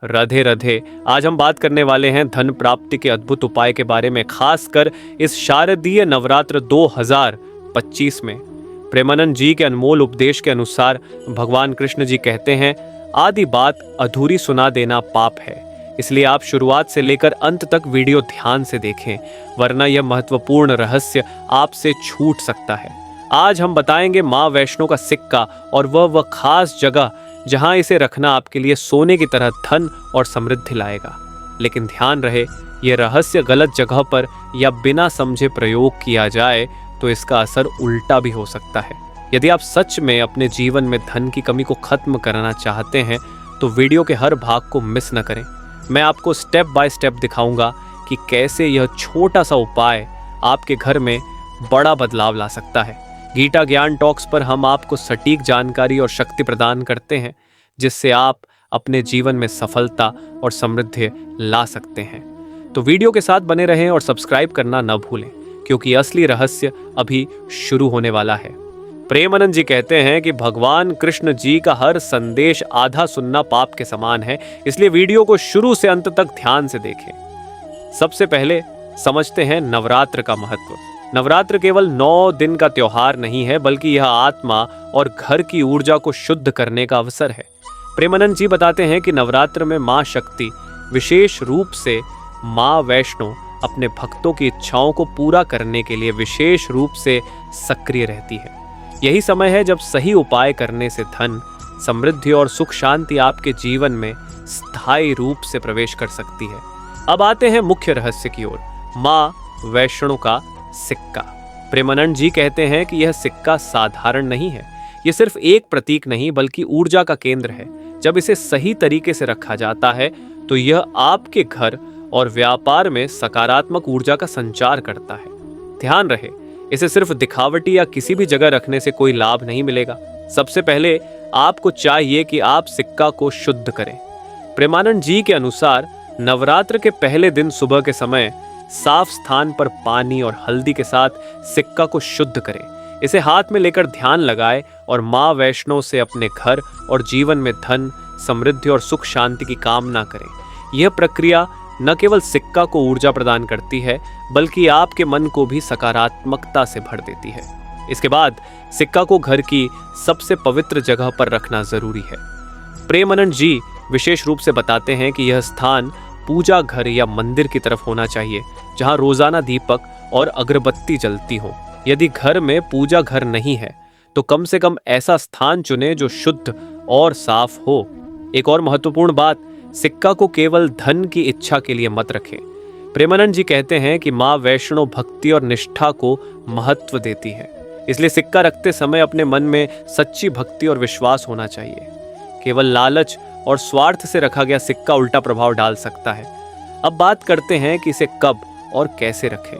राधे राधे। आज हम बात करने वाले हैं धन प्राप्ति के अद्भुत उपाय के बारे में, खासकर इस शारदीय नवरात्र 2025 में। प्रेमानंद जी के अनमोल उपदेश के अनुसार भगवान कृष्ण जी कहते हैं, आदि बात अधूरी सुना देना पाप है। इसलिए आप शुरुआत से लेकर अंत तक वीडियो ध्यान से देखें, वरना यह महत्वपूर्ण रहस्य आपसे छूट सकता है। आज हम बताएंगे माँ वैष्णो का सिक्का और वह खास जगह जहां इसे रखना आपके लिए सोने की तरह धन और समृद्धि लाएगा। लेकिन ध्यान रहे, यह रहस्य गलत जगह पर या बिना समझे प्रयोग किया जाए तो इसका असर उल्टा भी हो सकता है। यदि आप सच में अपने जीवन में धन की कमी को खत्म करना चाहते हैं तो वीडियो के हर भाग को मिस न करें। मैं आपको स्टेप बाय स्टेप दिखाऊंगा कि कैसे यह छोटा सा उपाय आपके घर में बड़ा बदलाव ला सकता है। गीता ज्ञान टॉक्स पर हम आपको सटीक जानकारी और शक्ति प्रदान करते हैं, जिससे आप अपने जीवन में सफलता और समृद्धि ला सकते हैं। तो वीडियो के साथ बने रहें और सब्सक्राइब करना न भूलें, क्योंकि असली रहस्य अभी शुरू होने वाला है। प्रेमानंद जी कहते हैं कि भगवान कृष्ण जी का हर संदेश आधा सुनना पाप के समान है, इसलिए वीडियो को शुरू से अंत तक ध्यान से देखें। सबसे पहले समझते हैं नवरात्र का महत्व। नवरात्र केवल 9 दिन का त्योहार नहीं है, बल्कि यह आत्मा और घर की ऊर्जा को शुद्ध करने का अवसर है। प्रेमानंद जी बताते हैं कि नवरात्र में माँ शक्ति, विशेष रूप से माँ वैष्णो, अपने भक्तों की इच्छाओं को पूरा करने के लिए विशेष रूप से सक्रिय रहती है। यही समय है जब सही उपाय करने से धन, समृद्धि और सुख शांति आपके जीवन में स्थायी रूप से प्रवेश कर सकती है। अब आते हैं मुख्य रहस्य की ओर, माँ वैष्णो का सिक्का। प्रेमानंद जी कहते हैं कि यह सिक्का साधारण नहीं है, यह सिर्फ एक प्रतीक नहीं बल्कि ऊर्जा का केंद्र है। जब इसे सही तरीके से रखा जाता है तो यह आपके घर और व्यापार में सकारात्मक ऊर्जा का संचार करता है। ध्यान रहे, इसे सिर्फ दिखावटी या किसी भी जगह रखने से कोई लाभ नहीं मिलेगा। सबसे पहले आपको चाहिए कि आप सिक्का को शुद्ध करें। प्रेमानंद जी के अनुसार नवरात्र के पहले दिन सुबह के समय साफ स्थान पर पानी और हल्दी के साथ सिक्का को शुद्ध करें। इसे हाथ में लेकर ध्यान लगाएं और माँ वैष्णो से अपने घर और जीवन में धन, समृद्धि और सुख शांति की कामना करें। यह प्रक्रिया न केवल सिक्का को ऊर्जा प्रदान करती है, बल्कि आपके मन को भी सकारात्मकता से भर देती है। इसके बाद सिक्का को घर की सबसे पवित्र जगह पर रखना जरूरी है। प्रेमानंद जी विशेष रूप से बताते हैं कि यह स्थान पूजा घर या मंदिर की तरफ होना चाहिए, जहां रोजाना दीपक और अगरबत्ती जलती हो। यदि घर में पूजा घर नहीं है तो कम से कम ऐसा स्थान चुनें जो शुद्ध और साफ हो। एक और महत्वपूर्ण बात, सिक्का को केवल धन की इच्छा के लिए मत रखें। प्रेमानंद जी कहते हैं कि माँ वैष्णो भक्ति और निष्ठा को महत्व देती है, इसलिए सिक्का रखते समय अपने मन में सच्ची भक्ति और विश्वास होना चाहिए। केवल लालच और स्वार्थ से रखा गया सिक्का उल्टा प्रभाव डाल सकता है। अब बात करते हैं कि इसे कब और कैसे रखें।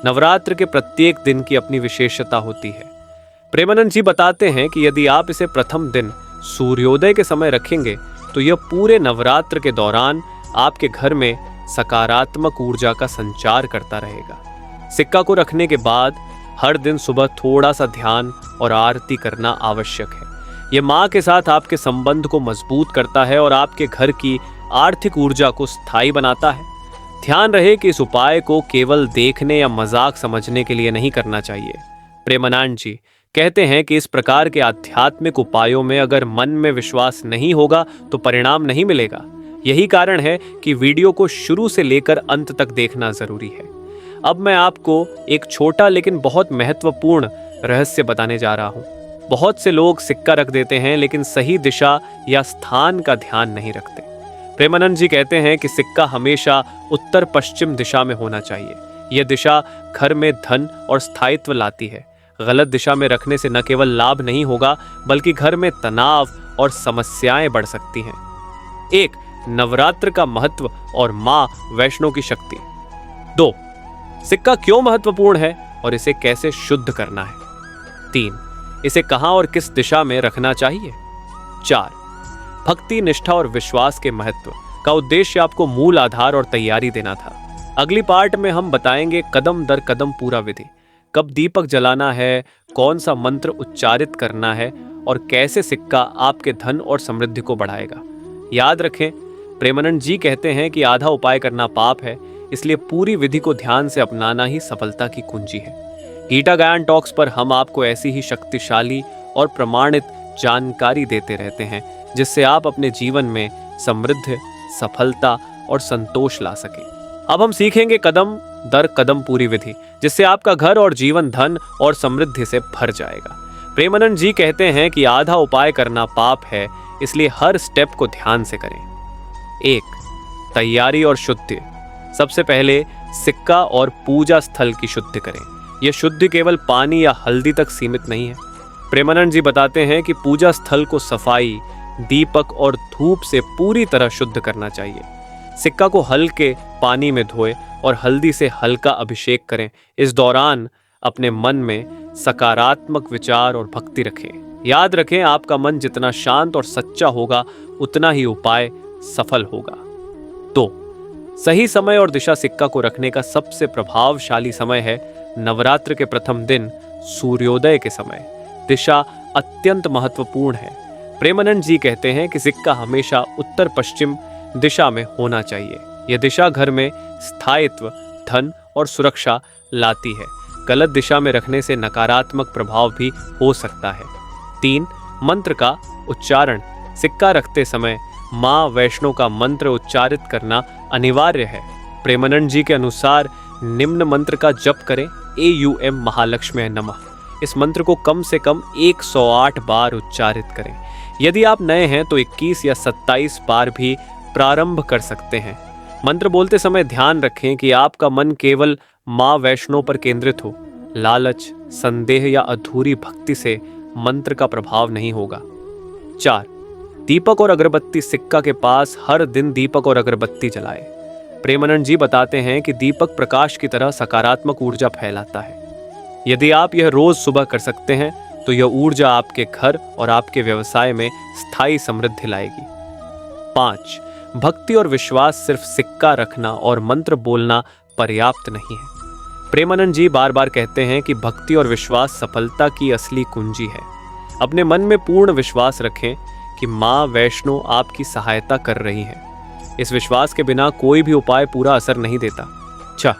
नवरात्र के प्रत्येक दिन की अपनी विशेषता होती है। प्रेमानंद जी बताते हैं कि यदि आप इसे प्रथम दिन सूर्योदय के समय रखेंगे तो यह पूरे नवरात्र के दौरान आपके घर में सकारात्मक ऊर्जा का संचार करता रहेगा। सिक्का को रखने के बाद हर दिन सुबह थोड़ा सा ध्यान और आरती करना आवश्यक है। यह माँ के साथ आपके संबंध को मजबूत करता है और आपके घर की आर्थिक ऊर्जा को स्थायी बनाता है। ध्यान रहे कि इस उपाय को केवल देखने या मजाक समझने के लिए नहीं करना चाहिए। प्रेमानंद जी कहते हैं कि इस प्रकार के आध्यात्मिक उपायों में अगर मन में विश्वास नहीं होगा तो परिणाम नहीं मिलेगा। यही कारण है कि वीडियो को शुरू से लेकर अंत तक देखना जरूरी है। अब मैं आपको एक छोटा लेकिन बहुत महत्वपूर्ण रहस्य बताने जा रहा हूँ। बहुत से लोग सिक्का रख देते हैं लेकिन सही दिशा या स्थान का ध्यान नहीं रखते। प्रेमानंद जी कहते हैं कि सिक्का हमेशा उत्तर पश्चिम दिशा में होना चाहिए। यह दिशा घर में धन और स्थायित्व लाती है। गलत दिशा में रखने से न केवल लाभ नहीं होगा, बल्कि घर में तनाव और समस्याएं बढ़ सकती हैं। 1. नवरात्र का महत्व और माँ वैष्णो की शक्ति। 2. सिक्का क्यों महत्वपूर्ण है और इसे कैसे शुद्ध करना है। 3. इसे कहां और किस दिशा में रखना चाहिए। 4. भक्ति, निष्ठा और विश्वास के महत्व का उद्देश्य आपको मूल आधार और तैयारी देना था। अगली पार्ट में हम बताएंगे कदम दर कदम पूरा विधि, कब दीपक जलाना है, कौन सा मंत्र उच्चारित करना है और कैसे सिक्का आपके धन और समृद्धि को बढ़ाएगा। याद रखें, प्रेमानंद जी कहते हैं कि आधा उपाय करना पाप है, इसलिए पूरी विधि को ध्यान से अपनाना ही सफलता की कुंजी है। गीता ज्ञान टॉक्स पर हम आपको ऐसी ही शक्तिशाली और प्रमाणित जानकारी देते रहते हैं, जिससे आप अपने जीवन में समृद्धि, सफलता और संतोष ला सकें। अब हम सीखेंगे कदम दर कदम पूरी विधि, जिससे आपका घर और जीवन धन और समृद्धि से भर जाएगा। प्रेमानंद जी कहते हैं कि आधा उपाय करना पाप है, इसलिए हर स्टेप को ध्यान से करें। 1. तैयारी और शुद्धि। सबसे पहले सिक्का और पूजा स्थल की शुद्धि करें। यह शुद्धि केवल पानी या हल्दी तक सीमित नहीं है। प्रेमानंद जी बताते हैं कि पूजा स्थल को सफाई, दीपक और धूप से पूरी तरह शुद्ध करना चाहिए। सिक्का को हल्के पानी में धोएं और हल्दी से हल्का अभिषेक करें। इस दौरान अपने मन में सकारात्मक विचार और भक्ति रखें। याद रखें, आपका मन जितना शांत और सच्चा होगा, उतना ही उपाय सफल होगा। 2. सही समय और दिशा। सिक्का को रखने का सबसे प्रभावशाली समय है नवरात्र के प्रथम दिन सूर्योदय के समय। दिशा अत्यंत महत्वपूर्ण है। प्रेमानंद जी कहते हैं कि सिक्का हमेशा उत्तर पश्चिम दिशा में होना चाहिए। यह दिशा घर में स्थायित्व, धन और सुरक्षा लाती है। गलत दिशा में रखने से नकारात्मक प्रभाव भी हो सकता है। 3. मंत्र का उच्चारण। सिक्का रखते समय माँ वैष्णो का मंत्र उच्चारित करना अनिवार्य है। प्रेमानंद जी के अनुसार निम्न मंत्र का जप करें। AUM महालक्ष्मी नमः। इस मंत्र को कम से कम 108 बार उच्चारित करें। यदि आप नए हैं तो 21 या 27 बार भी प्रारंभ कर सकते हैं। मंत्र बोलते समय ध्यान रखें कि आपका मन केवल माँ वैष्णो पर केंद्रित हो। लालच, संदेह या अधूरी भक्ति से मंत्र का प्रभाव नहीं होगा। 4. दीपक और अगरबत्ती। सिक्का के पास हर दिन दीपक और अगरबत्ती जलाएं। प्रेमानंद जी बताते हैं कि दीपक प्रकाश की तरह सकारात्मक ऊर्जा फैलाता है। यदि आप यह रोज सुबह कर सकते हैं तो यह ऊर्जा आपके घर और आपके व्यवसाय में स्थायी समृद्धि लाएगी। 5. भक्ति और विश्वास। सिर्फ सिक्का रखना और मंत्र बोलना पर्याप्त नहीं है। प्रेमानंद जी बार बार कहते हैं कि भक्ति और विश्वास सफलता की असली कुंजी है। अपने मन में पूर्ण विश्वास रखें कि माँ वैष्णो आपकी सहायता कर रही है। इस विश्वास के बिना कोई भी उपाय पूरा असर नहीं देता। 6.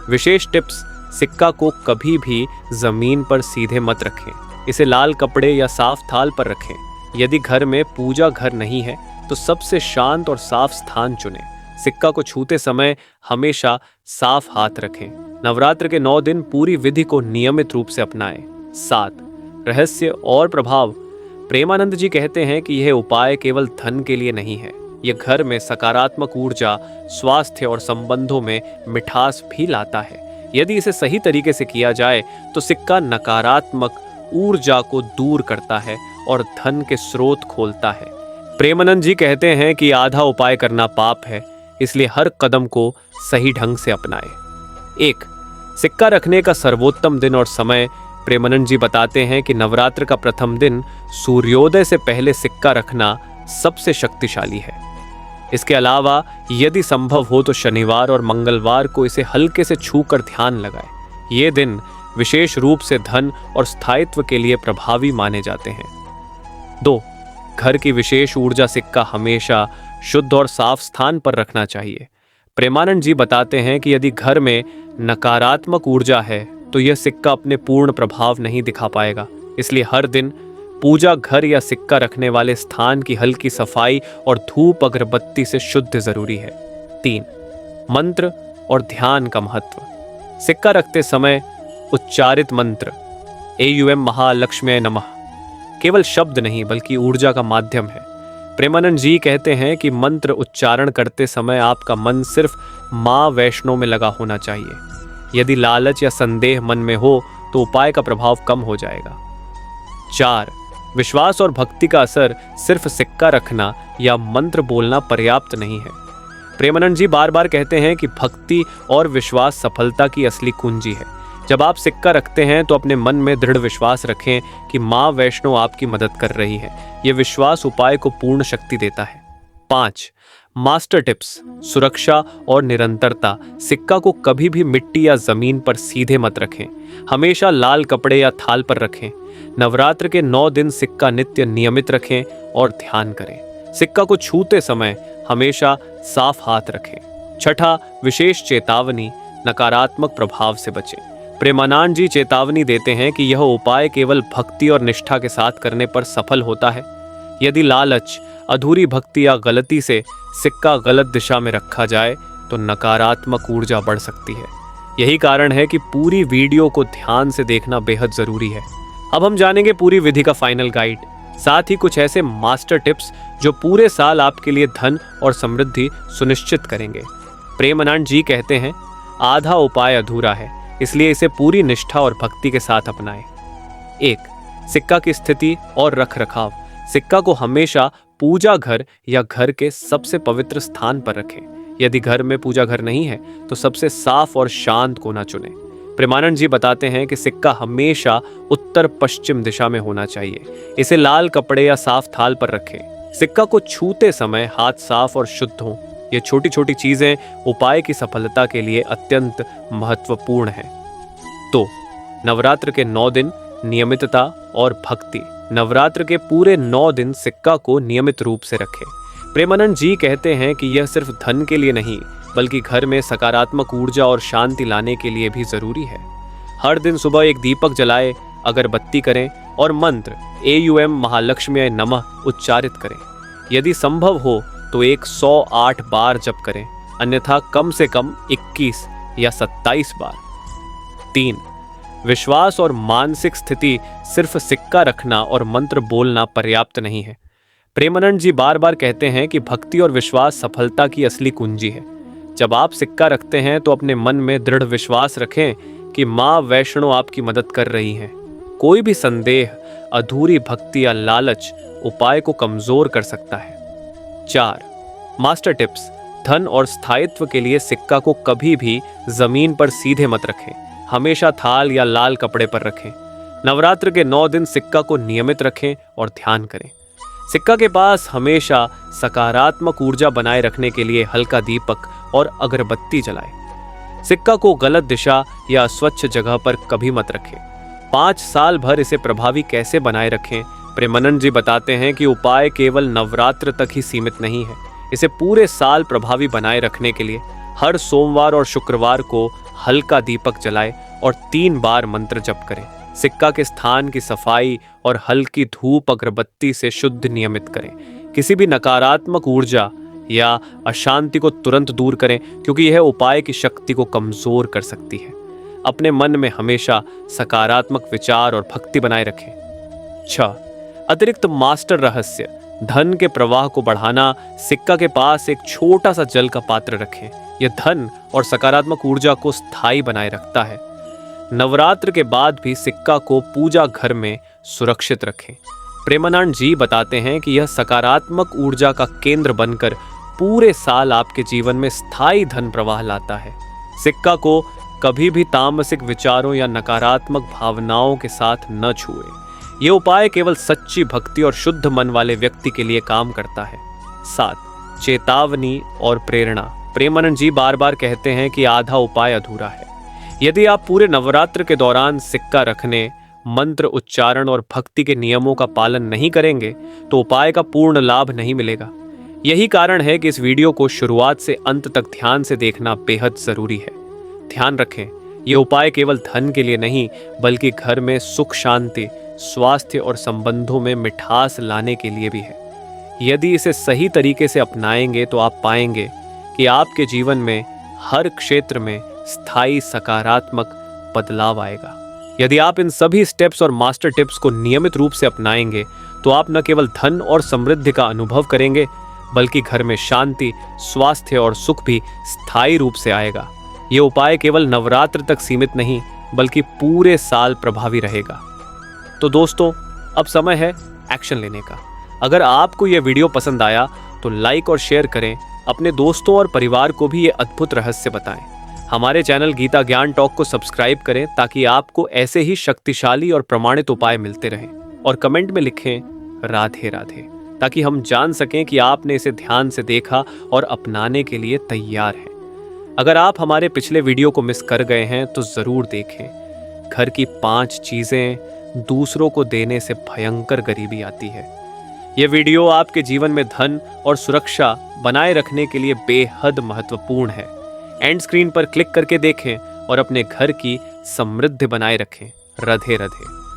विशेष टिप्स। सिक्का को कभी भी जमीन पर सीधे मत रखें। इसे लाल कपड़े या साफ थाल पर रखें। यदि घर में पूजा घर नहीं है तो सबसे शांत और साफ स्थान चुनें। सिक्का को छूते समय हमेशा साफ हाथ रखें। नवरात्र के 9 दिन पूरी विधि को नियमित रूप से अपनाएं। 7. रहस्य और प्रभाव। प्रेमानंद जी कहते हैं कि यह उपाय केवल धन के लिए नहीं है। यह घर में सकारात्मक ऊर्जा, स्वास्थ्य और संबंधों में मिठास भी लाता है। यदि इसे सही तरीके से किया जाए तो सिक्का नकारात्मक ऊर्जा को दूर करता है और धन के स्रोत खोलता है। प्रेमानंद जी कहते हैं कि आधा उपाय करना पाप है, इसलिए हर कदम को सही ढंग से अपनाएं। 1. सिक्का रखने का सर्वोत्तम दिन और समय। प्रेमानंद जी बताते हैं कि नवरात्र का प्रथम दिन सूर्योदय से पहले सिक्का रखना सबसे शक्तिशाली है। इसके अलावा यदि संभव हो तो शनिवार और मंगलवार को इसे हल्के से छूकर ध्यान लगाएं। ये दिन विशेष रूप से धन और स्थायित्व के लिए प्रभावी माने जाते हैं। 2. घर की विशेष ऊर्जा। सिक्का हमेशा शुद्ध और साफ स्थान पर रखना चाहिए। प्रेमानंद जी बताते हैं कि यदि घर में नकारात्मक ऊर्जा है तो यह सिक्का अपने पूर्ण प्रभाव नहीं दिखा पाएगा। इसलिए हर दिन पूजा घर या सिक्का रखने वाले स्थान की हल्की सफाई और धूप अगरबत्ती से शुद्ध जरूरी है। 3. मंत्र और ध्यान का महत्व। सिक्का रखते समय उच्चारित मंत्र AUM महालक्ष्मी नमः केवल शब्द नहीं बल्कि ऊर्जा का माध्यम है। प्रेमानंद जी कहते हैं कि मंत्र उच्चारण करते समय आपका मन सिर्फ माँ वैष्णो में लगा होना चाहिए। यदि लालच या संदेह मन में हो तो उपाय का प्रभाव कम हो जाएगा। 4. विश्वास और भक्ति का असर। सिर्फ सिक्का रखना या मंत्र बोलना पर्याप्त नहीं है। प्रेमानंद जी बार बार कहते हैं कि भक्ति और विश्वास सफलता की असली कुंजी है। जब आप सिक्का रखते हैं तो अपने मन में दृढ़ विश्वास रखें कि माँ वैष्णो आपकी मदद कर रही है। यह विश्वास उपाय को पूर्ण शक्ति देता है। 5. Master tips. सुरक्षा और निरंतरता। सिक्का को कभी भी मिट्टी या जमीन पर सीधे मत रखें। हमेशा लाल कपड़े या थाल पर रखें। नवरात्र के 9 दिन सिक्का नित्य नियमित रखें और ध्यान करें। सिक्का को छूते समय हमेशा साफ हाथ रखें। छठा, विशेष चेतावनी, नकारात्मक प्रभाव से बचें। प्रेमानंद जी चेतावनी देते हैं कि यह उपाय केवल भक्ति और निष्ठा के साथ करने पर सफल होता है। यदि लालच, अधूरी भक्ति या गलती से सिक्का गलत दिशा में रखा जाए तो नकारात्मक ऊर्जा बढ़ सकती है। यही कारण है कि पूरी वीडियो को ध्यान से देखना बेहद जरूरी है। अब हम जानेंगे पूरी विधि का फाइनल गाइड, साथ ही कुछ ऐसे मास्टर टिप्स जो पूरे साल आपके लिए धन और समृद्धि सुनिश्चित करेंगे। प्रेमानंद जी कहते हैं, आधा उपाय अधूरा है, इसलिए इसे पूरी निष्ठा और भक्ति के साथ अपनाएं। 1. सिक्का की स्थिति और रखरखाव। सिक्का को हमेशा पूजा घर या घर के सबसे पवित्र स्थान पर रखें। यदि घर में पूजा घर नहीं है तो सबसे साफ और शांत कोना चुनें। प्रेमानंद जी बताते हैं कि सिक्का हमेशा उत्तर पश्चिम दिशा में होना चाहिए। इसे लाल कपड़े या साफ थाल पर रखें। सिक्का को छूते समय हाथ साफ और शुद्ध हों। ये छोटी छोटी चीजें उपाय की सफलता के लिए अत्यंत महत्वपूर्ण हैं। तो नवरात्र के 9 दिन नियमितता और भक्ति। नवरात्र के पूरे 9 दिन सिक्का को नियमित रूप से रखें। प्रेमानंद जी कहते हैं कि यह सिर्फ धन के लिए नहीं बल्कि घर में सकारात्मक ऊर्जा और शांति लाने के लिए भी जरूरी है। हर दिन सुबह एक दीपक जलाएं, अगरबत्ती करें और मंत्र AUM महालक्ष्मी नमः उच्चारित करें। यदि संभव हो तो 108 बार जप करें, अन्यथा कम से कम 21 या 27 बार। 3. विश्वास और मानसिक स्थिति। सिर्फ सिक्का रखना और मंत्र बोलना पर्याप्त नहीं है। प्रेमानंद जी बार बार कहते हैं कि भक्ति और विश्वास सफलता की असली कुंजी है। जब आप सिक्का रखते हैं तो अपने मन में दृढ़ विश्वास रखें कि माँ वैष्णो आपकी मदद कर रही हैं। कोई भी संदेह, अधूरी भक्ति या लालच उपाय को कमजोर कर सकता है। 4. Master tips. धन और स्थायित्व के लिए सिक्का को कभी भी जमीन पर सीधे मत रखें, हमेशा थाल या लाल कपड़े पर रखें। नवरात्र के 9 दिन सिक्का को नियमित रखें और ध्यान करें। सिक्का के पास हमेशा सकारात्मक ऊर्जा बनाए रखने के लिए हल्का दीपक और अगरबत्ती जलाएं। सिक्का को गलत दिशा या स्वच्छ जगह पर कभी मत रखें। 5 साल भर इसे प्रभावी कैसे बनाए रखें? प्रेमानंद जी बताते हैं कि उपाय केवल नवरात्र तक ही सीमित नहीं है। इसे पूरे साल प्रभावी बनाए रखने के लिए हर सोमवार और शुक्रवार को हल्का दीपक जलाएं और 3 बार मंत्र जप करें। सिक्का के स्थान की सफाई और हल्की धूप अगरबत्ती से शुद्ध नियमित करें। किसी भी नकारात्मक ऊर्जा या अशांति को तुरंत दूर करें, क्योंकि यह उपाय की शक्ति को कमजोर कर सकती है। अपने मन में हमेशा सकारात्मक विचार और भक्ति बनाए रखें। 6. अतिरिक्त मास्टर रहस्य। धन के प्रवाह को बढ़ाना। सिक्का के पास एक छोटा सा जल का पात्र रखें। यह धन और सकारात्मक ऊर्जा को स्थायी बनाए रखता है। नवरात्र के बाद भी सिक्का को पूजा घर में सुरक्षित रखें। प्रेमानंद जी बताते हैं कि यह सकारात्मक ऊर्जा का केंद्र बनकर पूरे साल आपके जीवन में स्थायी धन प्रवाह लाता है। सिक्का को कभी भी तामसिक विचारों या नकारात्मक भावनाओं के साथ न छुएं। यह उपाय केवल सच्ची भक्ति और शुद्ध मन वाले व्यक्ति के लिए काम करता है। 7. चेतावनी और प्रेरणा। प्रेमानंद जी बार बार कहते हैं कि आधा उपाय अधूरा है। यदि आप पूरे नवरात्र के दौरान सिक्का रखने, मंत्र उच्चारण और भक्ति के नियमों का पालन नहीं करेंगे तो उपाय का पूर्ण लाभ नहीं मिलेगा। यही कारण है कि इस वीडियो को शुरुआत से अंत तक ध्यान से देखना बेहद जरूरी है। ध्यान रखें, ये उपाय केवल धन के लिए नहीं बल्कि घर में सुख शांति, स्वास्थ्य और संबंधों में मिठास लाने के लिए भी है। यदि इसे सही तरीके से अपनाएंगे तो आप पाएंगे कि आपके जीवन में हर क्षेत्र में स्थायी सकारात्मक बदलाव आएगा। यदि आप इन सभी स्टेप्स और मास्टर टिप्स को नियमित रूप से अपनाएंगे तो आप न केवल धन और समृद्धि का अनुभव करेंगे बल्कि घर में शांति, स्वास्थ्य और सुख भी स्थायी रूप से आएगा। ये उपाय केवल नवरात्र तक सीमित नहीं बल्कि पूरे साल प्रभावी रहेगा। तो दोस्तों, अब समय है एक्शन लेने का। अगर आपको यह वीडियो पसंद आया तो लाइक और शेयर करें। अपने दोस्तों और परिवार को भी ये अद्भुत रहस्य बताएं। हमारे चैनल गीता ज्ञान टॉक को सब्सक्राइब करें ताकि आपको ऐसे ही शक्तिशाली और प्रमाणित उपाय मिलते रहें। और कमेंट में लिखें राधे राधे, ताकि हम जान सकें कि आपने इसे ध्यान से देखा और अपनाने के लिए तैयार हैं। अगर आप हमारे पिछले वीडियो को मिस कर गए हैं तो ज़रूर देखें। घर की 5 चीज़ें दूसरों को देने से भयंकर गरीबी आती है। ये वीडियो आपके जीवन में धन और सुरक्षा बनाए रखने के लिए बेहद महत्वपूर्ण है। एंड स्क्रीन पर क्लिक करके देखें और अपने घर की समृद्धि बनाए रखें। राधे राधे।